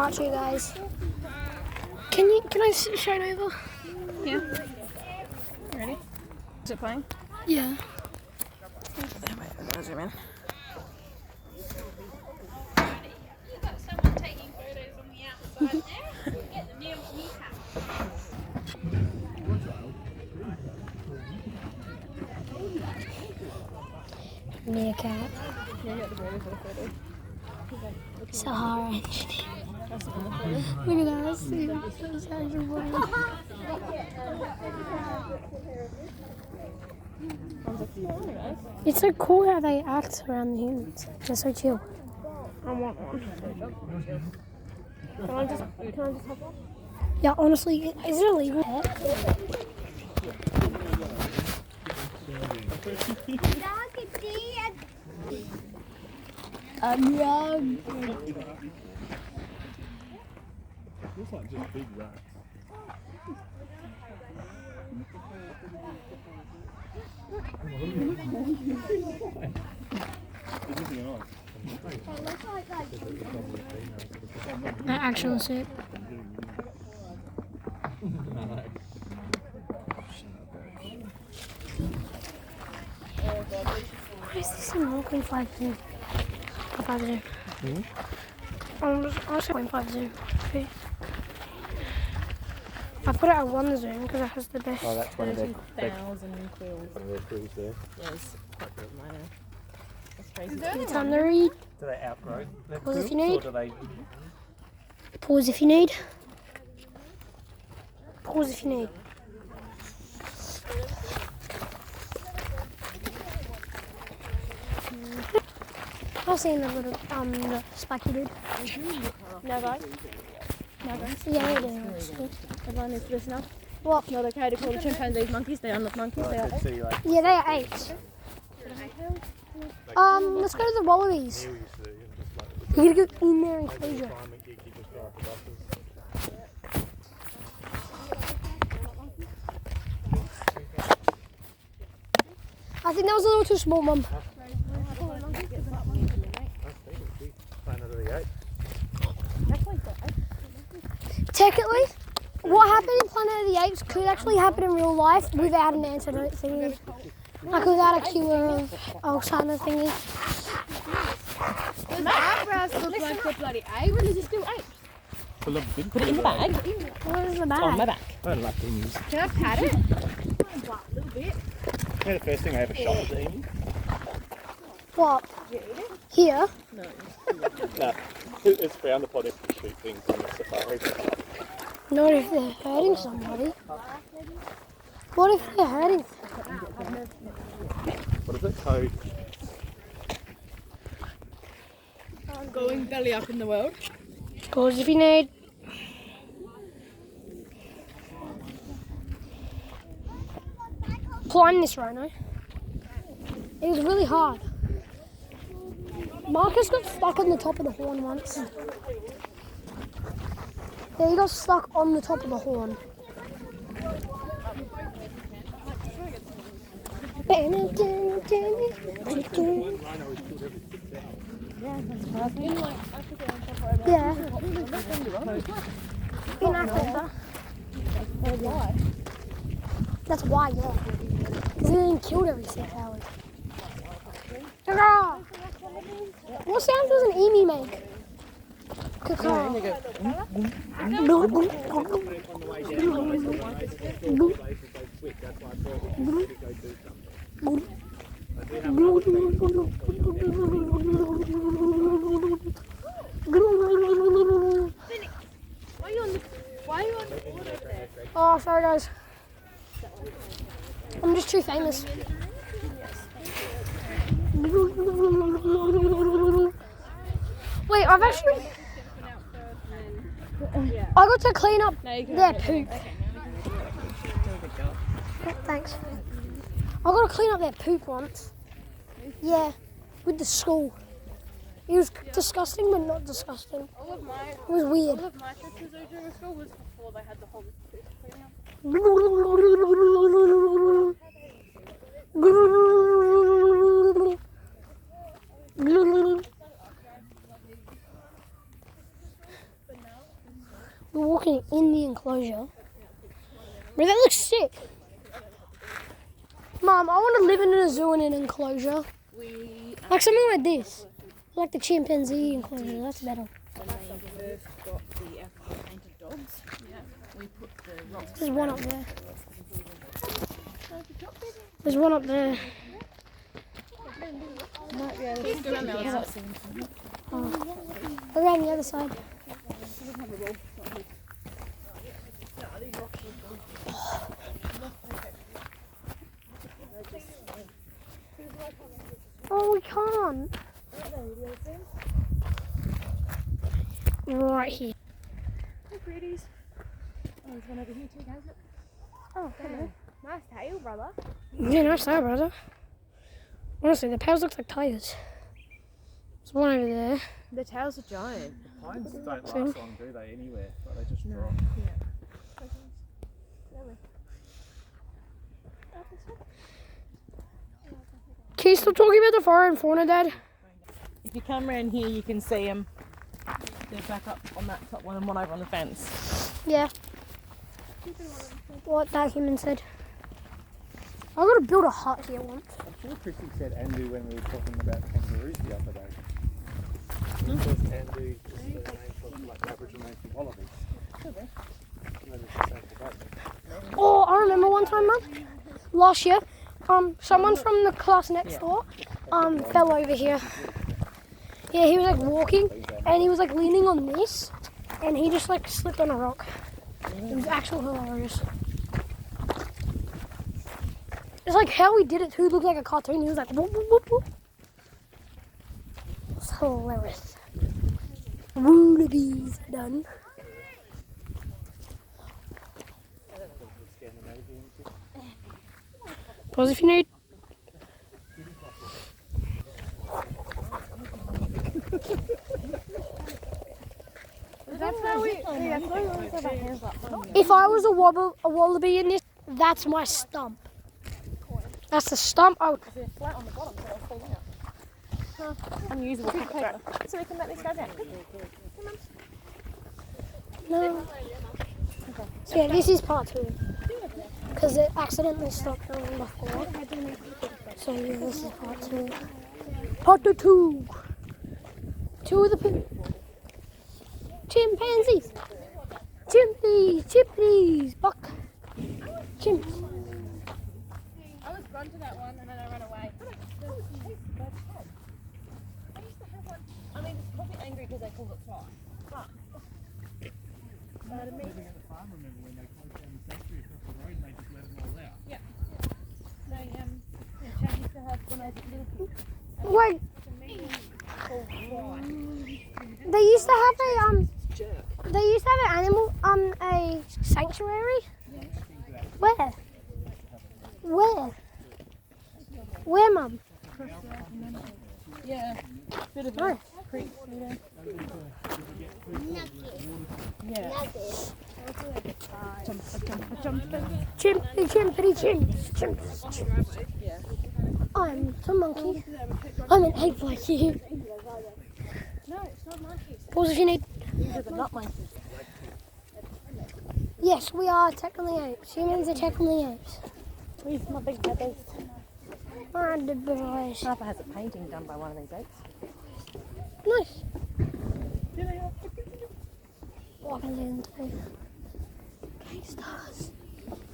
part 2, guys. Can I show it over? Yeah. Ready? Is it playing? Yeah. Zoom in. You've got someone taking photos on the outside there. Get the new cap. Meerkat. Yeah, get the photos for the photo. Sahara engineer. Look at that. See, that's actually funny. It's so cool how they act around the humans. They're so chill. I want one. Can I just have one? Yeah, honestly, is it illegal? I'm wrong. Looks like just big rats. That actually looks sick. Why is this in 1.5 zoom? I'm just 1.5 zoom. Okay. I put it at 1 zoom because it has the best. Oh, that's one of their 30,000 quills. quills there. Yes, quite good, minor. That's crazy. It's time to read. Do they outgrow their Pause if you quills, need. or do they? Pause if you need. Pause if you need. I've seen the little the spiky dude. Never. Yeah, they do. Everyone needs to listen up. What? No, they're okay to call the chimpanzees monkeys. They are not monkeys. They are. See, like, Yeah, they are apes. Let's go to the wallabies. Neil used to do, just like, You gotta go in there and close your. retirement gig, you just drive the buses. I think that was a little too small, Mum. Planet of the Apes. Technically, what happened in Planet of the Apes could actually happen in real life without an antidote thingy. Like without a cure of Alzheimer's thingy. The eyebrows look like the bloody ape. When does it still ape? Put Put it in the bag. What is the bag? On my back. I don't like emus. Can I pat it? A little bit. Yeah, the first thing I ever shot was an emu. What? Here? No, it's frowned upon if you shoot things on the safari. Not if they're hurting somebody. What if they're hurting? What is it? Code. Going belly up in the world. Pause if you need. Climb this rhino. It was really hard. Marcus got stuck on the top of the horn once. Yeah, he got stuck on the top of the horn. Yeah. In Africa. That's why, yeah. Because they didn't kill every 6 hours. Caca! What sound does an emu make? Caca. Why are you on the board over there? Oh, sorry guys. I'm just too famous. Wait, I've actually... I got to clean up their poop. Thanks. I got to clean up their poop once. Yeah, with the school. It was disgusting, but not disgusting. It was weird. All of my pictures over school was before they had the whole cleaning up. But now We're walking in the enclosure. Bro, that looks sick. Mom, I want to live in a zoo in an enclosure. Like something like this. Like the chimpanzee enclosure, that's better. When they first got the African painted dogs, we put the rocks. There's one up there. There's one up there. Might be able to around the other side. Around the other side. Oh, we can't. Right here. Hey, pretties. Oh, there's one over here too, guys. Look. Oh, hello. Nice tail, brother. Yeah, nice there, brother. Honestly, the pails look like tires. There's one over there. The tails are giant. Pines don't last long, do they, anywhere? But they just drop. Can you stop talking about the flora and fauna, Dad? If you come around here, you can see them. They're back up on that top one and one over on the fence. Yeah. What that human said. I gotta build a hut here once. I'm sure Chrissy said Andu when we were talking about kangaroos the other day. Because Andu is the name for like Aboriginal name for wallabies. Maybe it's the same for both. Oh, I remember one time, Mum. Last year, someone from the class next door, fell over here. Yeah, he was like walking, and he was like leaning on this, and he just like slipped on a rock. It was actually hilarious. It's like how he did it too. Looked like a cartoon. He was like whoop whoop whoop whoop. It's hilarious. Wallabies done. Pause if you need. If I was a wallaby in this, that's my stump. That's the stump I would. They're flat on the bottom, so they'll fall out. Unusable paper. So we can let these guys out. No. So yeah, this is part 2. Because it accidentally stopped filming before. So yeah, this is part 2. Part 2. 2 of the chimpanzees. Chimpanzees, buck. Chimps. I was run to that one and then I ran away. I mean, it's probably angry because they called it fly. But Living at the farm, remember when they closed down the factory across the road and they just let them all out? they used to have when they were little Wait, called fly. they used to have a they used to have an animal a sanctuary. Where? Where, Mum? Yeah, bit of Nice. a creek, you know. Yeah. Chimpity chimps. I'm the monkey. I'm an ape like you. No, it's not monkeys. Pause if you need. These are the nut monkeys. Yes, we are technically apes. Humans are technically apes. Where's my big feathers? And the boys. Papa has a painting done by one of these apes. Nice. Do they have? Walking into stars.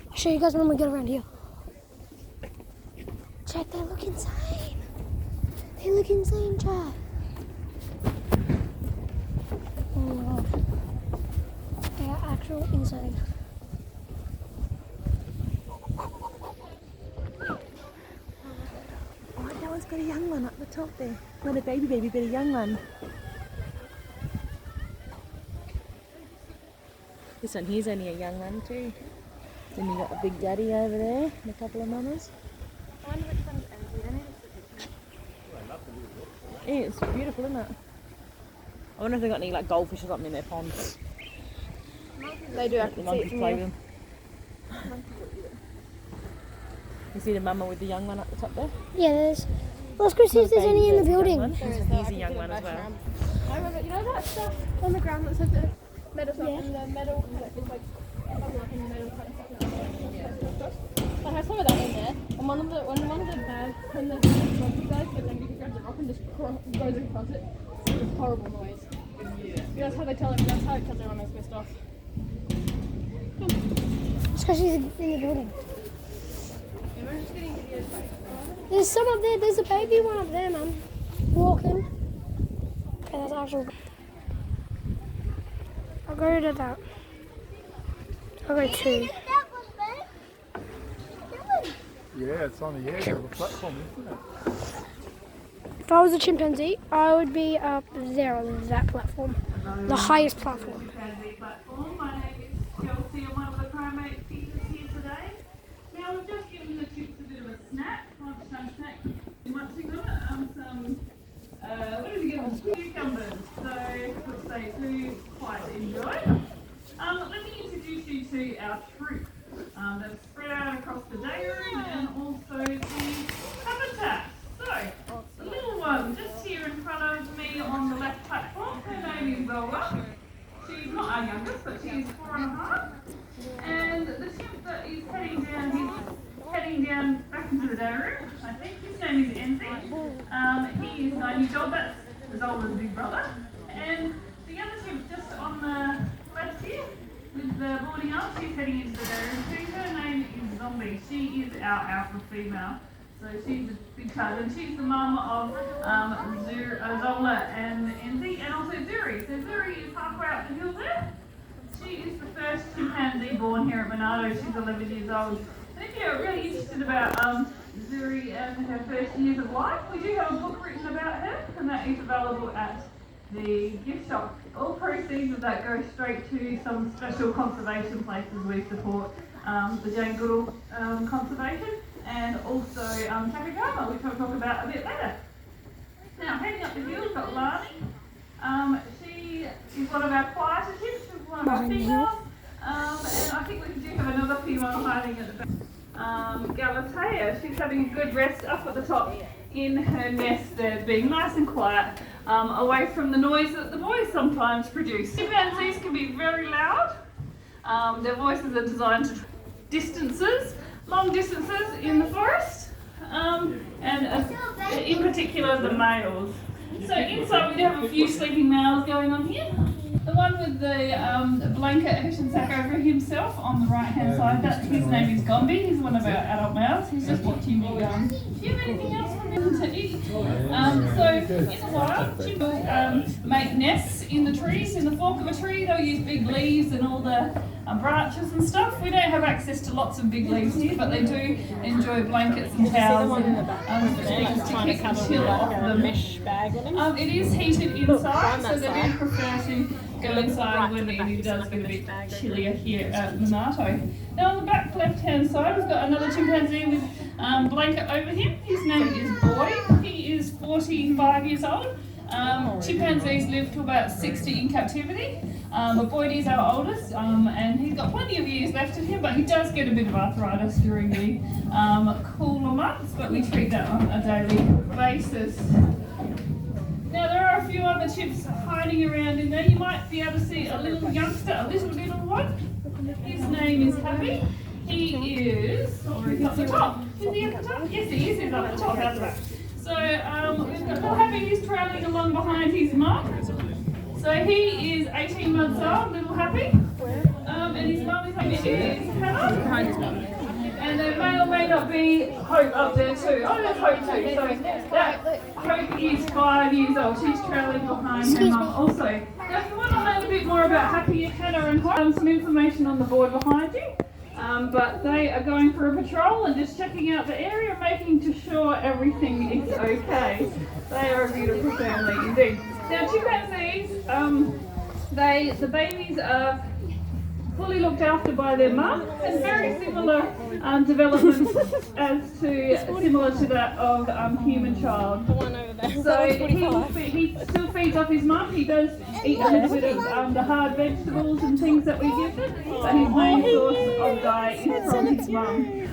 I'll show you guys when we get around here. Check, they look insane. They look insane, Chad. Oh my god. They are actual insane. Oh, that one's got a young one up the top there. Not a baby, but a young one. This one here's only a young one too. Then you got the big daddy over there and a couple of mamas. I wonder which one's empty. I need to see. Yeah, it's beautiful, isn't it? I wonder if they've got any like goldfish or something in their ponds. They do. I The can see it monkeys from play here. with them. You see the mama with the young one up the top there? Yeah, there's. Let's go see if there's any in the building. Here's a young one as well. I remember, you know that stuff on the ground that said that metal stuff, and the metal kind of is like overlapping the metal kind of stuff. I have some of that in there, and when the rugby guys get angry, he grabs a rock and just goes across it. It's a horrible noise. That's how they tell him. That's how it tells everyone it's pissed off. It's because she's in the building. There's some up there. There's a baby one up there, man. Walking. Okay, that's actual. I'll go to that. I'll go 2. Yeah, it's on the edge of the platform, isn't it? If I was a chimpanzee, I would be up there on that platform. The highest platform. My name is Chelsea. I'm one of the primate teachers here today. Now we've just given the chicks a bit of a snack, lunchtime snack. Munching on it, what did we give them? Cucumbers. So, which they do quite enjoy. Let me introduce you to our troop. That's spread out across the day room and also the habitat. So, the little one just here in front of me on the left platform, her name is Zola. She's not our youngest, but she is 4.5. And the chimp that is heading down, he's heading down back into the day room, I think. His name is Enzi. He is 9 years old, that's Zola's big brother. And the other chimp just on the left here, with the boarding up, she's heading into the day room too. Her name is Zombie. She is our alpha female. So she's a big child, and she's the mum of Zola and Enzi, and also Zuri. So Zuri is halfway up the hill there. She is the first chimpanzee born here at Monarto. She's 11 years old. And if you're really interested about Zuri and her first years of life, we do have a book written about her, and that is available at the gift shop. All proceeds of that go straight to some special conservation places we support, the Jane Goodall Conservation, and also Takagama, which I'll talk about a bit later. Now, heading up the hill, we've got Lani. She is one of our quieter chimps, she's one of our females, and I think we do have another female hiding at the back. Galatea, she's having a good rest up at the top in her nest there, being nice and quiet, away from the noise that the boys sometimes produce. Chimpanzees can be very loud. Their voices are designed to long distances in the forest, and in particular the males. So inside we do have a few sleeping males going on here. The one with the blanket cushion sack over himself on the right hand side, his name is Gombi. He's one of our adult males. He's just watching me. Do you have anything else for me to eat? So in the wild, chimps make nests in the trees, in the fork of a tree. They'll use big leaves and all the branches and stuff. We don't have access to lots of big leaves here, but they do enjoy blankets and towels and things to keep the chill off them. It is heated inside, so they do prefer to go inside when it does get a bit chillier here at Monarto. Now on the back left hand side we've got another chimpanzee with blanket over him. His name is Boy. He is 45 years old. Chimpanzees live to about 60 in captivity. But Boyd is our oldest, and he's got plenty of years left in him, but he does get a bit of arthritis during the cooler months, but we treat that on a daily basis. Now there are a few other chimps hiding around in there. You might be able to see a little youngster, a little one. His name is Happy. He is, or he's at the top. Is he at the top? Yes, he is. He's up the top, out the back. So we've got little Happy. He's trailing along behind his mum. So he is 18 months old, little Happy. And his mum is Hannah. Behind his mum. And there may or may not be Hope up there too. Oh, there's Hope too. So that Hope is 5 years old. She's trailing behind her mum also. Now, if you want to learn a bit more about Happy, Hannah and Hope, some information on the board behind you. But they are going for a patrol and just checking out the area, making sure everything is okay. They are a beautiful family indeed. Now, chimpanzees, the babies are fully looked after by their mum, and very similar developments similar to that of human child. The one over there. So he still feeds off his mum. He does eat a little bit of the hard vegetables and things that we give him, but his main source of diet is from his mum.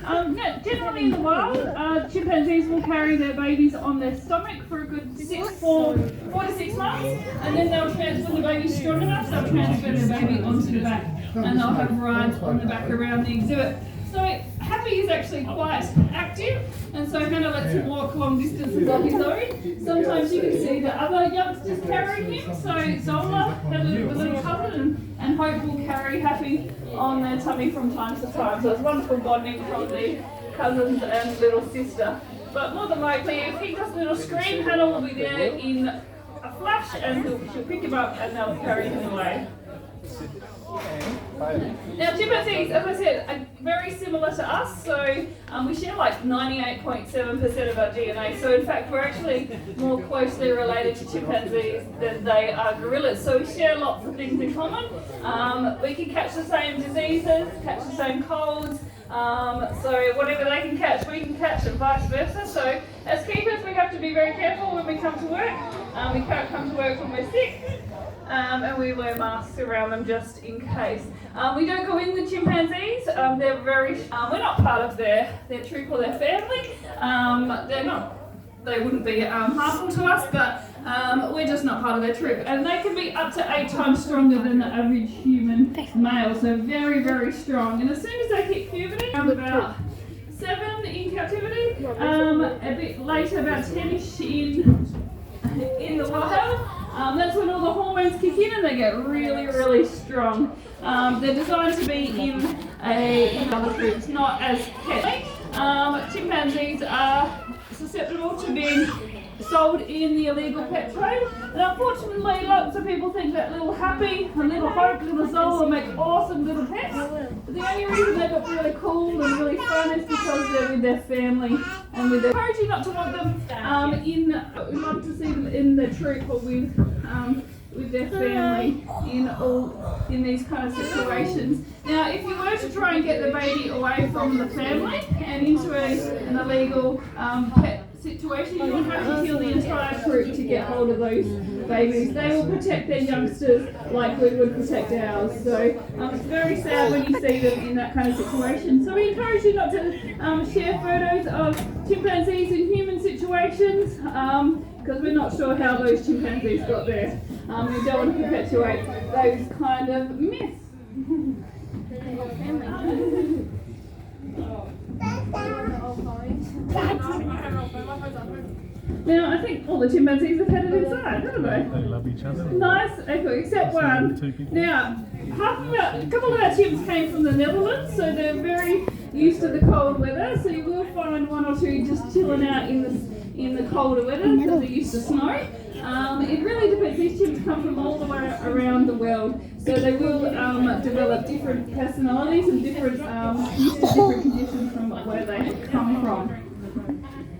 Generally in the wild, chimpanzees will carry their babies on their stomach for a good 4 to 6 months, and then they'll transfer, when the baby's strong enough, they'll transfer their baby onto the back, and they'll have rides on the back around the exhibit. So Happy is actually quite active, and so kind of lets him walk long distances on his own. Sometimes you can see the other youngsters carrying him. So Zola, the little cousin, and Hope will carry Happy on their tummy from time to time. So it's wonderful bonding from the cousins and little sister. But more than likely, if he does a little scream, Hannah will be there in a flash, and she'll pick him up and they'll carry him away. Now chimpanzees, as I said, are very similar to us, so we share like 98.7% of our DNA, so in fact we're actually more closely related to chimpanzees than they are gorillas, so we share lots of things in common. We can catch the same diseases, catch the same colds, so whatever they can catch, we can catch, and vice versa. So as keepers we have to be very careful when we come to work. We can't come to work when we're sick. And we wear masks around them just in case. We don't go in the chimpanzees. They're very. We're not part of their troop or their family. They're not. They wouldn't be harmful to us, but we're just not part of their troop. And they can be up to 8 times stronger than the average human male. So very, very strong. And as soon as they hit puberty, around about 7 in captivity, a bit later, about 10ish in the wild. That's when all the hormones kick in and they get really, really strong. They're designed to be in other groups, not as pets. Chimpanzees are susceptible to being sold in the illegal pet trade. And unfortunately, lots of people think that little Happy and little Hope, little Zola make awesome little pets. But the only reason they look really cool and really fun is because they're with their family and with their. I encourage you not to want them we love to see them in the troop or with their family in these kind of situations. Now, if you were to try and get the baby away from the family and into an illegal pet situation, you would have to kill the entire troop to get hold of those babies. They will protect their youngsters like we would protect ours. So it's very sad when you see them in that kind of situation. So we encourage you not to share photos of chimpanzees in human situations because we're not sure how those chimpanzees got there. We don't want to perpetuate those kind of myths. Now, I think all the chimpanzees have had it inside, haven't they? They love each other. Nice, except one. Now, a couple of our chimps came from the Netherlands, so they're very used to the cold weather. So you will find 1 or 2 just chilling out in the colder weather because they're used to snow. It really depends. These chimps come from all the way around the world, so they will develop different personalities and different conditions from where they come from.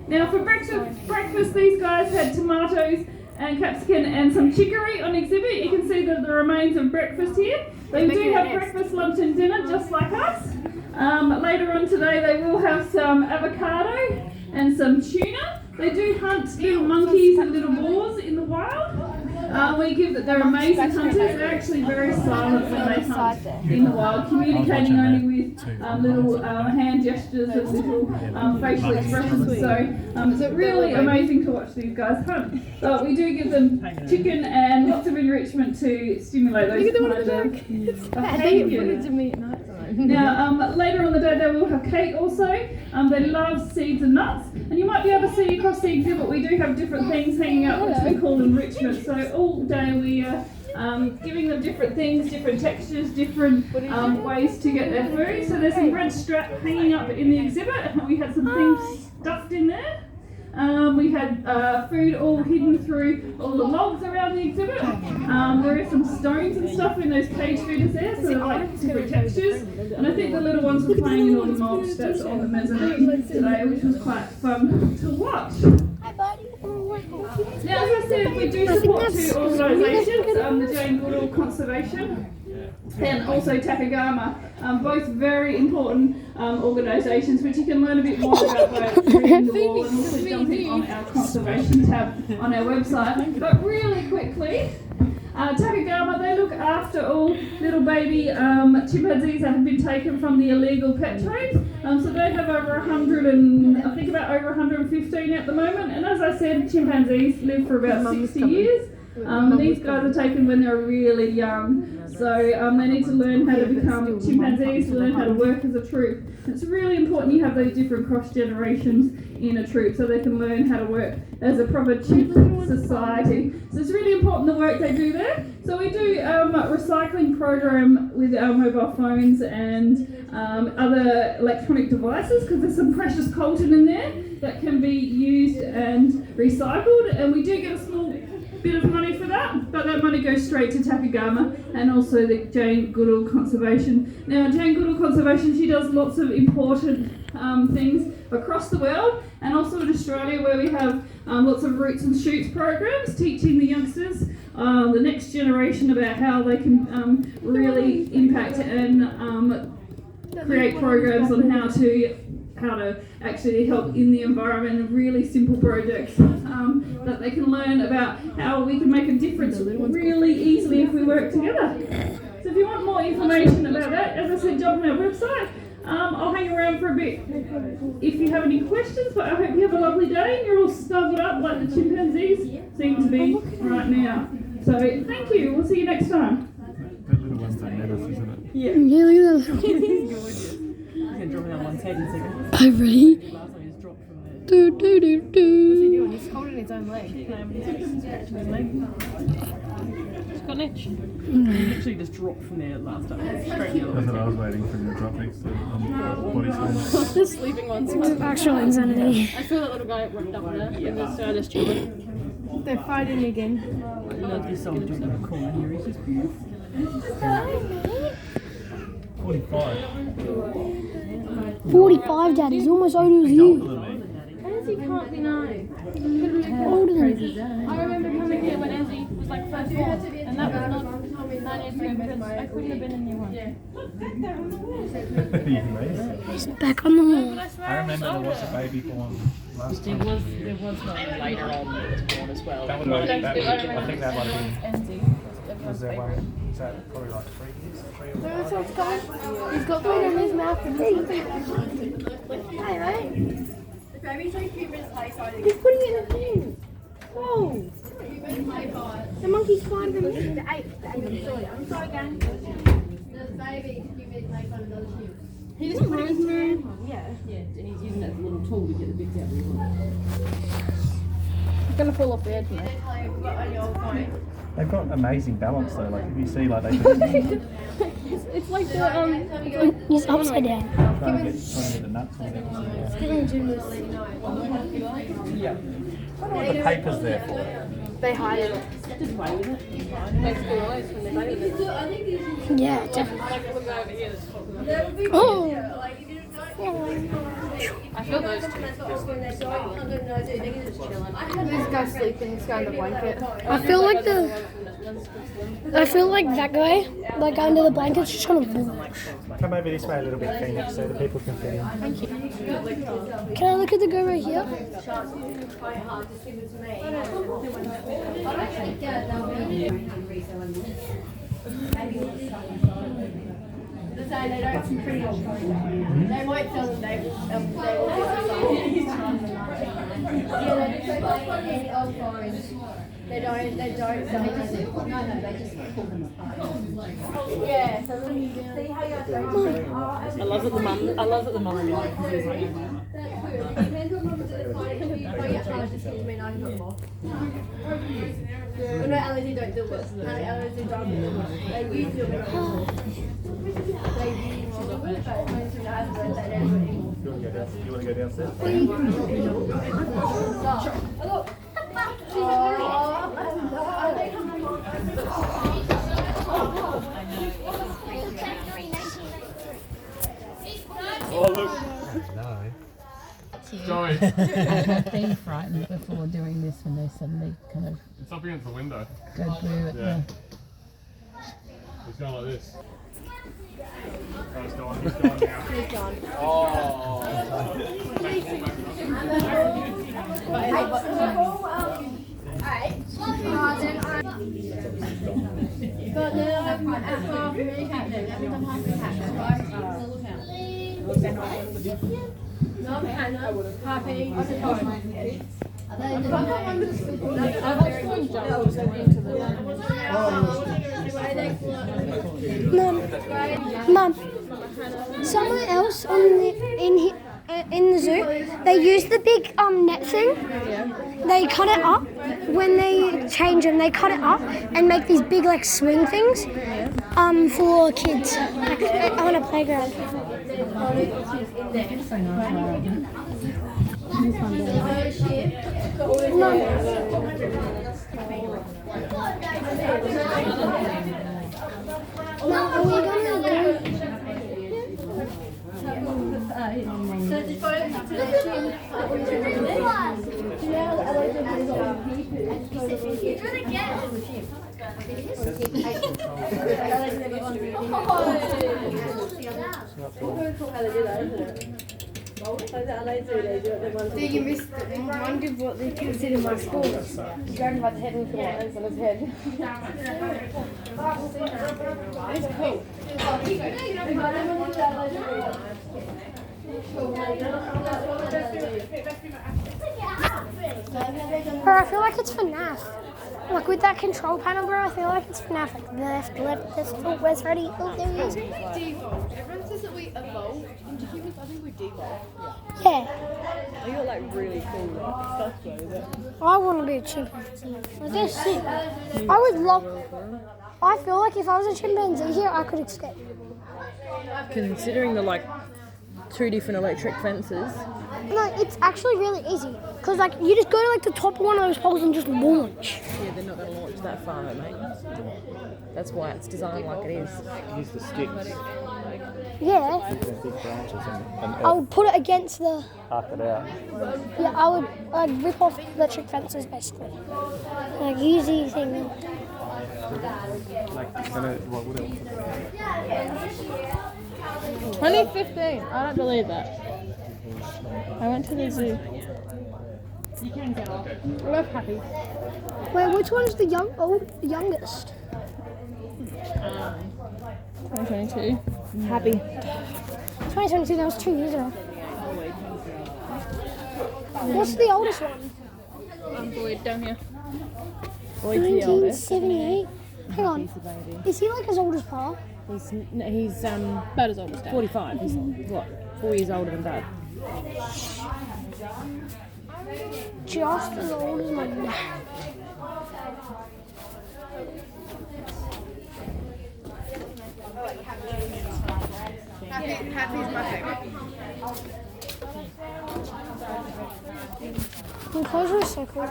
Now for breakfast these guys had tomatoes and capsicum and some chicory on exhibit. You can see the remains of breakfast here. They do have breakfast, lunch and dinner just like us. Later on today they will have some avocado and some tuna. They do hunt little monkeys and little boars in the wild. We give that they're amazing hunters. They're actually very silent when they hunt in the wild, communicating only with little hand gestures and little facial expressions. So it's really amazing to watch these guys hunt. But we do give them chicken and lots of enrichment to stimulate those kind of behaviours. Now, later on the day they will have cake also. They love seeds and nuts. And you might be able to see across the exhibit we do have different things hanging out which we call enrichment. So all day we are giving them different things, different textures, different ways to get their food. So there's some red strap hanging up in the exhibit and we had some things stuffed in there. We had food all hidden through all the logs around the exhibit. There are some stones and stuff in those cage feeders there, so they're like different textures. And I think the little ones were playing in all the mulch that's on the mezzanine today, which was quite fun to watch. Hi, buddy. Now, as I said, we do support two organisations, the Jane Goodall Conservation and also Takagama, both very important organisations which you can learn a bit more about by reading the wall and also jumping on our conservation tab on our website. But really quickly, Takagama, they look after all little baby chimpanzees that have been taken from the illegal pet trade. So they have over 100 and I think about over 115 at the moment. And as I said, chimpanzees live for about 60 years. These guys are taken when they're really young. So they need to learn how to become chimpanzees, to learn how to work as a troop. It's really important you have those different cross generations in a troop so they can learn how to work as a proper chimp society. So it's really important the work they do there. So we do a recycling program with our mobile phones and other electronic devices because there's some precious coltan in there that can be used and recycled, and we do get a small bit of money for that, but that money goes straight to Takagama and also the Jane Goodall Conservation. Now, Jane Goodall Conservation, she does lots of important things across the world and also in Australia where we have lots of roots and shoots programs teaching the youngsters, the next generation about how they can really impact and create programs on how to actually help in the environment and really simple projects that they can learn about how we can make a difference really easily if we work together. So if you want more information about that, as I said, jump on our website. I'll hang around for a bit if you have any questions, but I hope you have a lovely day and you're all snuggled up like the chimpanzees seem to be right now. So thank you, we'll see you next time. That little one's a menace, isn't it? Yeah. Yeah, look at that. He's gorgeous. He's going to drop it on one's head in a second. Oh, really? Last one he just dropped from there. Do, do, do, What's he do. doing? He's holding his own leg. He's scratching his leg. He's got an itch. He literally just dropped from there last time. Straight the other That's what way. I was waiting for him to drop next to body slam. The sleeping ones. It's actual insanity. I feel that little guy ripped up there in the just chilling. They're fighting again. I love this old dude in the corner here. He's just beautiful. 45. 45, Dad. He's almost older as you. Ezzy can't be 9. Older than you. I remember coming here when Ezzy was like first born, and that was not 9 years ago because I couldn't have been in year 1. He's back on the wall. I remember there was a baby born last There time. was one later on that was born as well. That would have been, I think that might have been, Enzy. was there one, was that probably like 3 years? 3 or 4? That's what's going. He's got food in his mouth. Hey, right? The baby's so cute, but it's play He's putting it in a thing. Whoa. The monkey's smarter than me. The ape. I'm sorry, gang. He doesn't run through. Yeah, and he's using that little tool to get the bits out. He's gonna fall off the edge now. They've got amazing balance though, like if you see like they can It's like the He's upside down. trying to get the nuts or whatever. Yeah. I don't know what the paper's there for. They hide it. Just play with it. makes school noise when they play with it. Yeah, definitely. I like looking over here. That's fucking Oh. I feel those two. This guy's sleeping. This guy in the blanket. I feel like that guy under the blanket's just gonna vomit. Come over this way a little bit, Phoenix, so the people can fit in. Can I look at the guy right here? They might tell them they They don't sell it. No, they just yeah, so see how you guys I love that the mum really likes this. depends what numbers at the time. If you get charged, just gives me 9 more. Well, no, allergy don't do it. No, allergy don't do it. They used to do it. They used to do it, but when she has birthday, they do it. You want to go downstairs? Look. Oh look. No. Joey. I've been frightened before doing this when they suddenly kind of It's up against the window. go blue at Yeah. He's going like this. Oh, he's gone. He's gone now. He's gone. Mum, somewhere else in the zoo, they use the big net thing. They cut it up when they change them. They cut it up and make these big like swing things for kids like, on a playground. Mum, are we gonna go? You missed it. Wondered what they consider my school. He's going by the head and hands on his head. It's cool. Bro, I feel like it's FNAF. Like with that control panel, bro, I feel like it's FNAF. Like left, this, oh, where's Freddy? Oh, there he is. Devolved. Everyone says that we evolved into humans. I think we devolved. Yeah. You got like really cool stuff though. I want to be a chimpanzee. Like, they're sick. I would love. I feel like if I was a chimpanzee here, I could escape. Considering the like 2 different electric fences. No, it's actually really easy. Because like you just go to like the top of one of those poles and just launch. Yeah, they're not going to launch that far, mate. That's why it's designed like it is. Use the sticks, Yeah. the big branches, and I would put it against the. arc it out. Yeah, I'd rip off electric fences basically. Like use these things. Like, what would it? 2015. I don't believe that. I went to the zoo. I love Happy. Wait, which one's the youngest? 2022. Happy. 2022. That was 2 years ago. What's the oldest one? I'm Boyd down here. Boyd's the oldest. 1978. Hang on. He's the baby. Is he like as old as Pa? He's About as old as Dad. 45. He's what? 4 years older than Dad. Just as old as my dad. Happy's my favourite. Enclosure is so cool.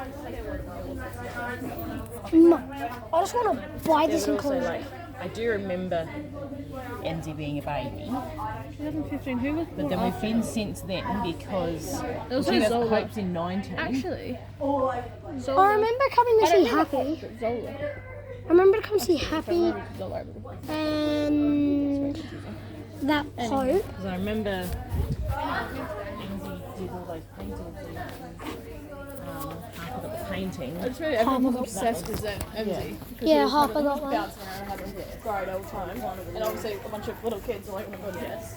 Mum, I just want to buy this There's also enclosure. like, I do remember Enzi being a baby, 2015. Who was? but then we've been since then because Also she got Zola. Pope's in 19. Actually. I remember coming to see Happy. Zola. I remember to come see Happy Zola. and that Pope. Because I remember Enzi did all those paintings and that, and Harper got the painting. I just remember everyone was obsessed with MZ. Yeah, Harper got one. Bouncing around and having a great old time. And obviously a bunch of little kids are like, oh my god, yes.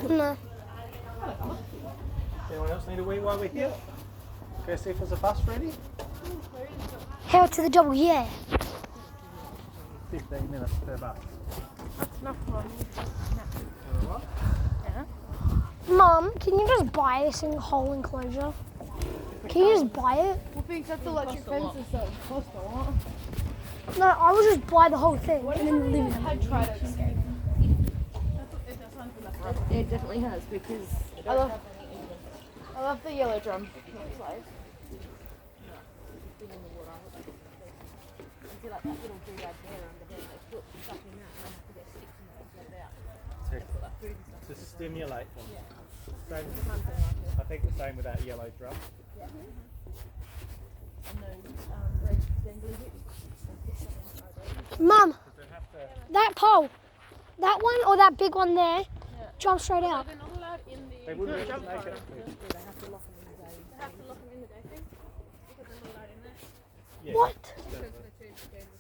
No. Anyone else need a wee while we're here? Go see if there's a bus ready. Hell to the double, yeah. 15 minutes per bus. Mum, can you just buy this whole enclosure? Can you just buy it? Well, because that's electric fences, so it costs a lot. No, I will just buy the whole thing and then live in it. I tried it. It definitely has because I love the yellow drum. It's like, to stimulate them. Same, I think the same with that yellow drum. Mum, They have to, that pole, that one or that big one there, jump straight out. They're not allowed in the. they wouldn't make it. They have to lock them in the day thing because they're not allowed in there. Yeah. What? Because they're too dangerous.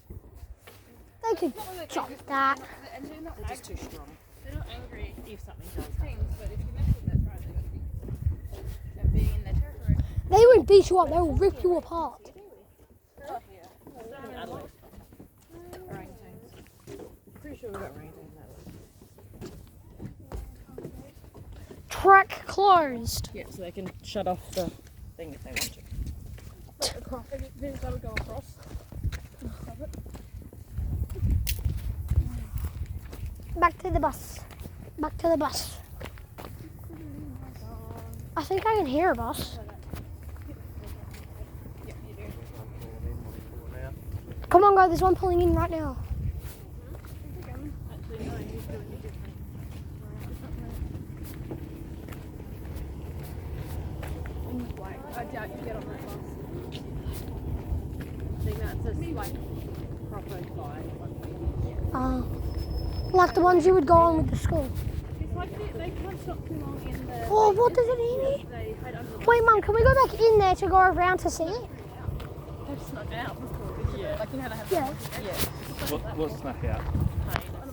They could jump that. And they're not They're just too strong. They're not angry If something does things, but if you mess with their tribe, they're being in their territory. They won't beat you up, they will rip you apart. Adelaide. Orangutans. Pretty sure we got orangutans in Adelaide. Track closed. Yeah, so they can shut off the thing if they want to. They've got to go across. Back to the bus. Back to the bus. I think I can hear a bus. Come on, guys, there's one pulling in right now. I doubt you get on that bus. I think that's just like proper guide. Like the ones you would go on with the school. It's like they can't stop too long in the. Oh, what does it mean? They hide under the. Wait, Mum, can we go back in there to go around to see it? They've snuck out before. Yeah. Like you know they have. Yeah. Yeah. What snuck out?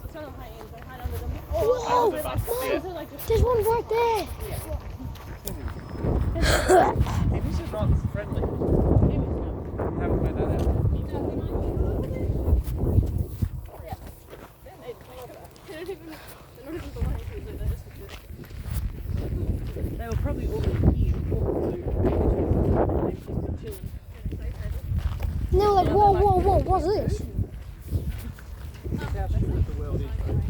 It's not hyenas. They hide under them. Oh, they're like, they're like just. there's one right there. Maybe she's not friendly. Haven't found that out. They were probably all here before the they've just been chilling. And they were like, whoa, whoa, whoa, what's this? That's how small the world is, though.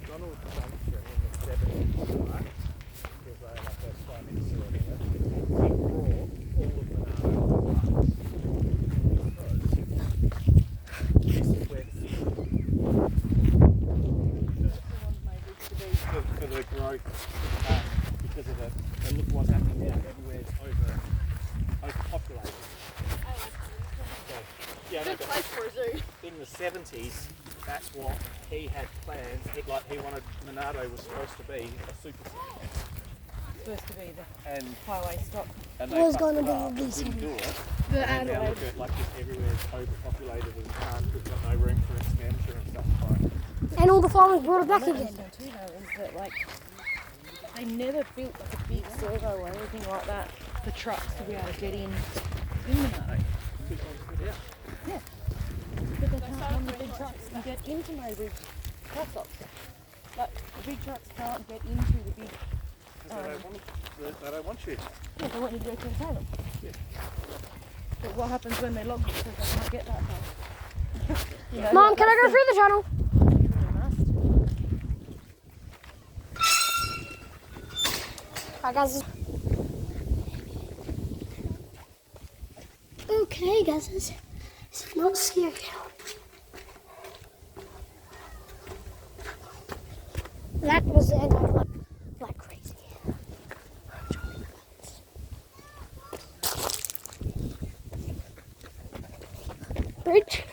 Donald Trump in the 70s, right? Because they like their prime minister or whatever, he brought all of Monarto because this is where the for the growth, because of the look what's happening now, everywhere is overpopulated. So, yeah, no, but For a zoo. in the 70s, that's what he had planned. He wanted Monarto was supposed to be a super city. Supposed to be the And highway stop. and It was they gonna fucked be it up, a big didn't city. do it. The And now Adelaide. look at like just everywhere's overpopulated and we've got no room for expenditure and stuff. Like, And all the farmers brought it back Another again. thing too though is that like they never built like a big servo or anything like that for trucks to be able to get in Monarto. Yeah. But they can't run the big trucks and get into Maybury truck stops. Like the big trucks can't get into the big they don't want you. yeah, they want you to go to the tail. But what happens when they log it because they can't get that far? You know, Mom, like, can I go that's through the tunnel? the- you really must. Alright, guys. Okay, guys, it's not scary at all. That was the end of like crazy. Bridge.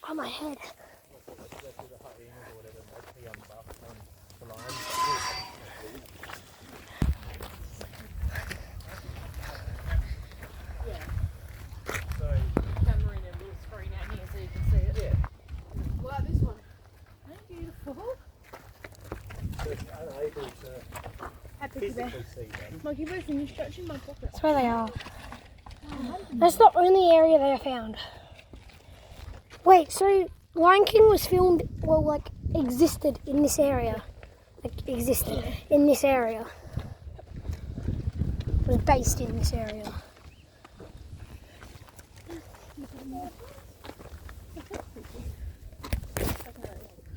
On my head. Camera in a little screen out here so you can see it. Yeah. What about this one? Ain't beautiful? Unable to Happy physically see them. Monkey birds and you stretching my pocket. That's where they are. That's the only area they are found. Wait, so Lion King was filmed, well, like, existed in this area. Like, existed in this area. Was based in this area.